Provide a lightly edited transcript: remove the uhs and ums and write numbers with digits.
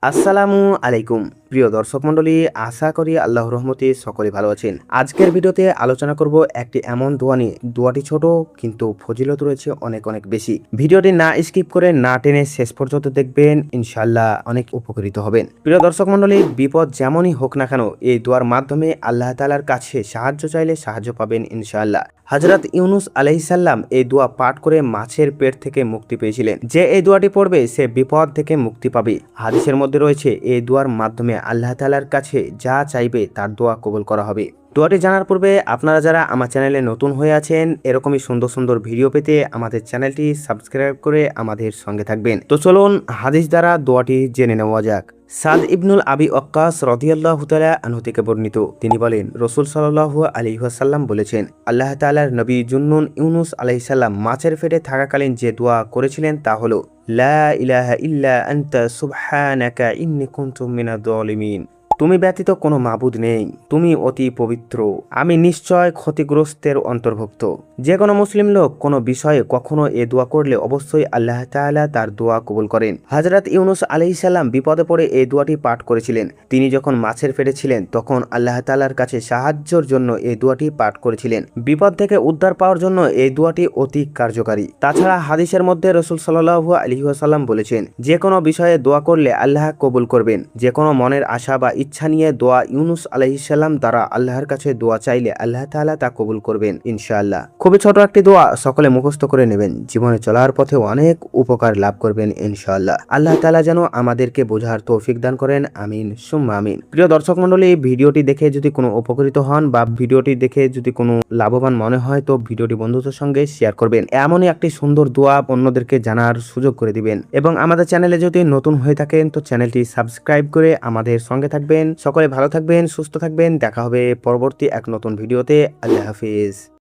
আসসালামু আলাইকুম প্রিয় দর্শক মণ্ডলী, আশা করি আল্লাহর রহমতে সকলে ভালো আছেন। আজকের ভিডিওতে আলোচনা করব একটি এমন দোয়া নিয়ে, দোয়াটি ছোট কিন্তু ফজিলত রয়েছে অনেক অনেক বেশি। ভিডিওটি না স্কিপ করে না টেনে শেষ পর্যন্ত দেখবেন, ইনশাআল্লাহ অনেক উপকৃত হবেন। প্রিয় দর্শক মণ্ডলী, বিপদ যেমনই হোক না কেন, এই দোয়ার মাধ্যমে আল্লাহ তাআলার কাছে সাহায্য চাইলে সাহায্য পাবেন ইনশাআল্লাহ। হযরত ইউনুস আলাইহিসসালাম এই দোয়া পাঠ করে মাছের পেট থেকে মুক্তি পেয়েছিলেন। যে এই দোয়াটি পড়বে সে বিপদ থেকে মুক্তি পাবে। হাদিসের মধ্যে রয়েছে এই দোয়ার মাধ্যমে আল্লাহ তাআলার কাছে যা চাইবে তার দোয়া কবুল করা হবে। দোয়াটি জানার পূর্বে আপনারা যারা আমার চ্যানেলে নতুন হয়ে আছেন, এরকমই সুন্দর সুন্দর ভিডিও পেতে আমাদের চ্যানেলটি সাবস্ক্রাইব করে আমাদের সঙ্গে থাকবেন। তো চলুন হাদিস দ্বারা দোয়াটি জেনে নেওয়া যাক। সাদ ইবনুল আবি ওয়াক্কাস রাদিয়াল্লাহু তাআলা আনহু থেকে বর্ণিত, তিনি বলেন, রাসূল সাল্লাল্লাহু আলাইহি ওয়াসাল্লাম বলেছেন, আল্লাহ তাআলার নবী জুন্নুন ইউনুস আলাইহিস সালাম মাছের পেটে থাকাকালীন যে দোয়া করেছিলেন তা হলো, লা ইলাহা ইল্লা আনতা সুবহানাকা ইন্নী কুনতু মিনাজ জালিমিন। তুমি ব্যতীত কোনো মাবুদ নেই, তুমি অতি পবিত্র, আমি নিশ্চয় ক্ষতিগ্রস্তের অন্তর্ভুক্ত। যে কোনো মুসলিম লোক কোনো বিষয়ে কখনো এ দোয়া করলে অবশ্যই আল্লাহ তাআলা তার দোয়া কবুল করেন। হযরত ইউনুস আলাইহিস সালাম বিপদে পড়ে এই দোয়াটি পাঠ করেছিলেন। তিনি যখন মাছের পেটে ছিলেন তখন আল্লাহ তাআলার কাছে সাহায্যের জন্য এই দোয়াটি পাঠ করেছিলেন। বিপদ থেকে উদ্ধার পাওয়ার জন্য এই দোয়াটি অতি কার্যকারী। তাছাড়া হাদিসের মধ্যে রাসূল সাল্লাল্লাহু আলাইহি ওয়াসাল্লাম বলেছেন, যে কোনো বিষয়ে দোয়া করলে আল্লাহ কবুল করবেন। যে কোনো মনের আশা বা ইচ্ছা নিয়ে দোয়া ইউনুস আলাইহিস সালাম দ্বারা আল্লাহর কাছে দোয়া চাইলে আল্লাহ তাআলা তা কবুল করবেন ইনশাআল্লাহ। খুবই ছোট একটি দোয়া, সকলে মুখস্থ করে নেবেন। জীবনে চলার পথে অনেক উপকার লাভ করবেন ইনশাআল্লাহ। আল্লাহ তাআলা যেন আমাদেরকে বোঝার তৌফিক দান করেন, আমিন সুম্মা আমিন। প্রিয় দর্শক মণ্ডলী, ভিডিওটি দেখে যদি কোনো উপকৃত হন বা ভিডিওটি দেখে যদি কোনো লাভবান মনে হয় তো ভিডিওটি বন্ধুদের সঙ্গে শেয়ার করবেন। এমনই একটি সুন্দর দোয়া অন্যদেরকে জানার সুযোগ করে দিবেন। এবং আমাদের চ্যানেলে যদি নতুন হয়ে থাকেন তো চ্যানেলটি সাবস্ক্রাইব করে আমাদের সঙ্গে থাকবেন। সকলে ভালো থাকবেন, সুস্থ থাকবেন। দেখা হবে পরবর্তী এক নতুন ভিডিওতে। আল্লাহ হাফিজ।